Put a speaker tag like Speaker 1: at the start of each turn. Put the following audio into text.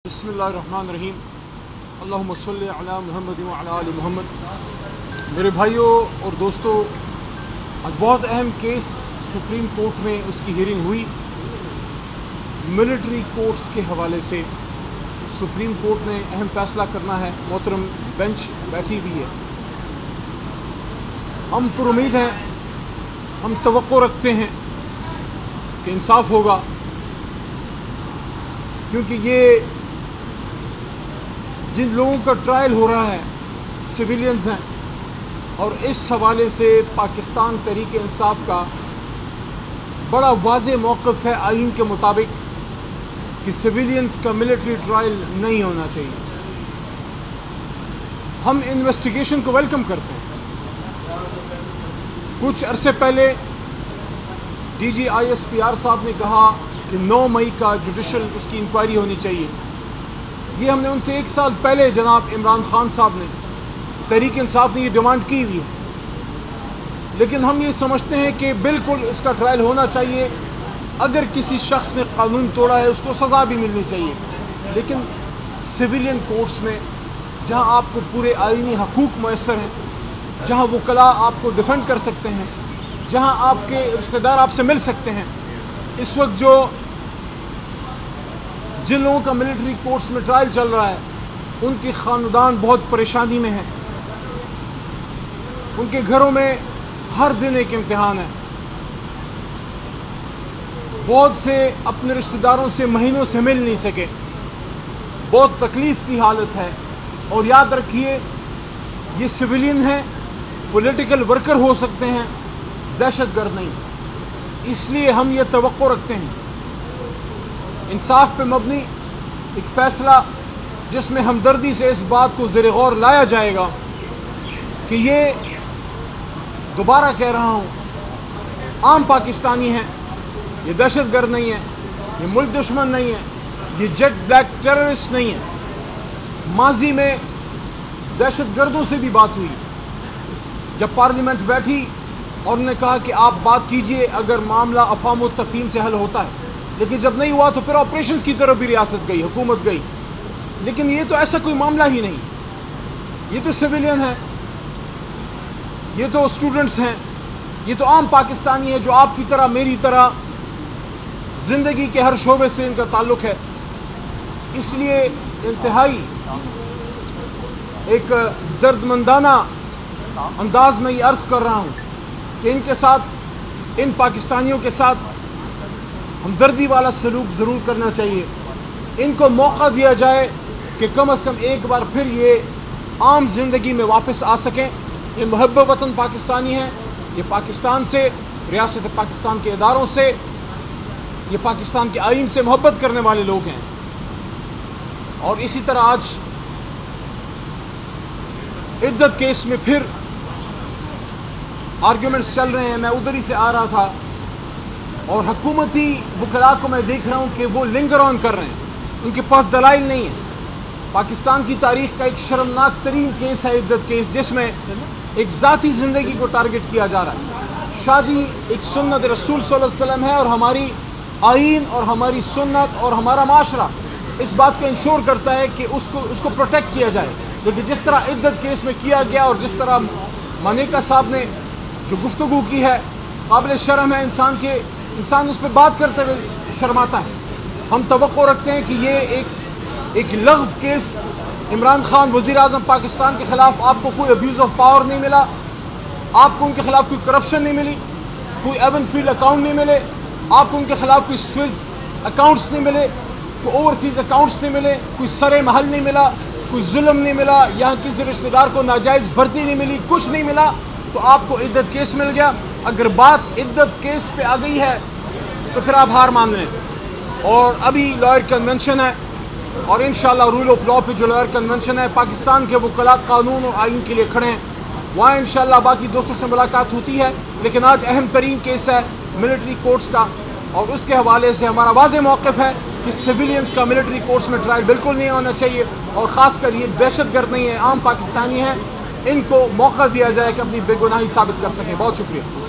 Speaker 1: बिस्मिल्लाहिर्रहमानिर्रहीम। अल्लाहुम्मा सल्लि अला मुहम्मद व अला आलि मुहम्मद। मेरे भाइयों और दोस्तों, आज बहुत अहम केस सुप्रीम कोर्ट में उसकी हियरिंग हुई। मिलिट्री कोर्ट्स के हवाले से सुप्रीम कोर्ट ने अहम फैसला करना है। मोहतरम बेंच बैठी हुई है। हम पुरुम्मीद हैं, हम तवक्को रखते हैं कि इंसाफ होगा, क्योंकि ये जिन लोगों का ट्रायल हो रहा है सिविलियंस हैं, और इस हवाले से पाकिस्तान तहरीक इंसाफ का बड़ा वाज़ेह मौक़िफ़ है आईन के मुताबिक कि सिविलियंस का मिलिट्री ट्रायल नहीं होना चाहिए। हम इन्वेस्टिगेशन को वेलकम करते हैं। कुछ अरसे पहले DG ISPR साहब ने कहा कि 9 मई का जुडिशल उसकी इंक्वायरी होनी चाहिए। ये हमने उनसे 1 साल पहले जनाब इमरान खान साहब ने तहरीक इंसाफ ने ये डिमांड की हुई है। लेकिन हम ये समझते हैं कि बिल्कुल इसका ट्रायल होना चाहिए। अगर किसी शख्स ने कानून तोड़ा है उसको सज़ा भी मिलनी चाहिए। लेकिन सिविलियन कोर्ट्स में जहाँ आपको पूरे आईनी हकूक़ मैसर हैं, जहाँ वकला आपको डिफेंड कर सकते हैं, जहाँ आपके रिश्तेदार आपसे मिल सकते हैं, इस वक्त जिन लोगों का मिलिट्री कोर्ट्स में ट्रायल चल रहा है उनकी ख़ानदान बहुत परेशानी में है। उनके घरों में हर दिन एक इम्तिहान है। बहुत से अपने रिश्तेदारों से महीनों से मिल नहीं सके। बहुत तकलीफ़ की हालत है। और याद रखिए, ये सिविलियन हैं, पॉलिटिकल वर्कर हो सकते हैं, दहशतगर्द नहीं। इसलिए हम ये तवक्को रखते हैं इंसाफ पे मबनी एक फ़ैसला जिसमें हमदर्दी से इस बात को ज़ेर गौर लाया जाएगा कि ये, दोबारा कह रहा हूँ, आम पाकिस्तानी हैं, ये दहशतगर्द नहीं है, ये मुल्क दुश्मन नहीं है, ये जेट ब्लैक टेररिस्ट नहीं है। माजी में दहशतगर्दों से भी बात हुई जब पार्लियामेंट बैठी और उन्होंने कहा कि आप बात कीजिए अगर मामला अफ़ाम व तफ़हीम से हल होता है। लेकिन जब नहीं हुआ तो फिर ऑपरेशंस की तरफ भी रियासत गई, हुकूमत गई। लेकिन ये तो ऐसा कोई मामला ही नहीं। ये तो सिविलियन है, ये तो स्टूडेंट्स हैं, ये तो आम पाकिस्तानी है जो आपकी तरह मेरी तरह ज़िंदगी के हर शोबे से इनका ताल्लुक़ है। इसलिए इंतहाई एक दर्दमंदाना अंदाज में ये अर्ज़ कर रहा हूँ कि इनके साथ, इन पाकिस्तानियों के साथ हमदर्दी वाला सलूक ज़रूर करना चाहिए। इनको मौका दिया जाए कि कम से कम एक बार फिर ये आम ज़िंदगी में वापस आ सकें। ये मुहब्ब वतन पाकिस्तानी हैं, ये पाकिस्तान से, रियासत पाकिस्तान के इदारों से, ये पाकिस्तान के आइन से मोहब्बत करने वाले लोग हैं। और इसी तरह आज इद्दत केस में फिर आर्ग्यूमेंट्स चल रहे हैं। मैं उधर ही से आ रहा था और हुकूमती वकला को मैं देख रहा हूँ कि वो लिंगर ऑन कर रहे हैं, उनके पास दलाइल नहीं है। पाकिस्तान की तारीख़ का एक शर्मनाक तरीन केस है इद्दत केस, जिसमें एक ज़ाती ज़िंदगी को टारगेट किया जा रहा है। शादी एक सुन्नत रसूल सल्लल्लाहु अलैहि वसल्लम है, और हमारी आइन और हमारी सुन्नत और हमारा माशरा इस बात को इंश्योर करता है कि उसको प्रोटेक्ट किया जाए। लेकिन जिस तरह इद्दत केस में किया गया और जिस तरह मनेका साहब ने जो गुफ्तगू की है, काबिल शर्म है। इंसान उस पर बात करते हुए शर्माता है। हम तवक्को रखते हैं कि ये एक लग़्व केस, इमरान खान वज़ीर आज़म पाकिस्तान के ख़िलाफ़ आपको कोई अब्यूज़ ऑफ पावर नहीं मिला, आपको उनके ख़िलाफ़ कोई करप्शन नहीं मिली, कोई एवन फील्ड अकाउंट नहीं मिले, आपको उनके ख़िलाफ़ कोई स्विस अकाउंट्स नहीं मिले, कोई ओवरसीज़ अकाउंट्स नहीं मिले, कोई सरे महल नहीं मिला, कोई जुल्म नहीं मिला, यहाँ किसी रिश्तेदार को नाजायज़ भर्ती नहीं मिली, कुछ नहीं मिला, तो आपको इद्दत केस मिल गया। अगर बात इद्दत केस पे आ गई है तो फिर आप हार मान लें। और अभी लॉयर कन्वेंशन है, और इंशाल्लाह रूल ऑफ लॉ पे जो लॉयर कन्वेंशन है, पाकिस्तान के वकला कानून और आइन के लिए खड़े हैं। वहाँ इंशाल्लाह बाकी दोस्तों से मुलाकात होती है। लेकिन आज अहम तरीन केस है मिलिट्री कोर्ट्स का, और उसके हवाले से हमारा वाज़ेह मौक़िफ़ है कि सिविलियंस का मिलिट्री कोर्ट्स में ट्रायल बिल्कुल नहीं होना चाहिए। और ख़ासकर ये दहशतगर्द नहीं है, आम पाकिस्तानी हैं, इनको मौका दिया जाए कि अपनी बेगुनाही साबित कर सकें। बहुत शुक्रिया।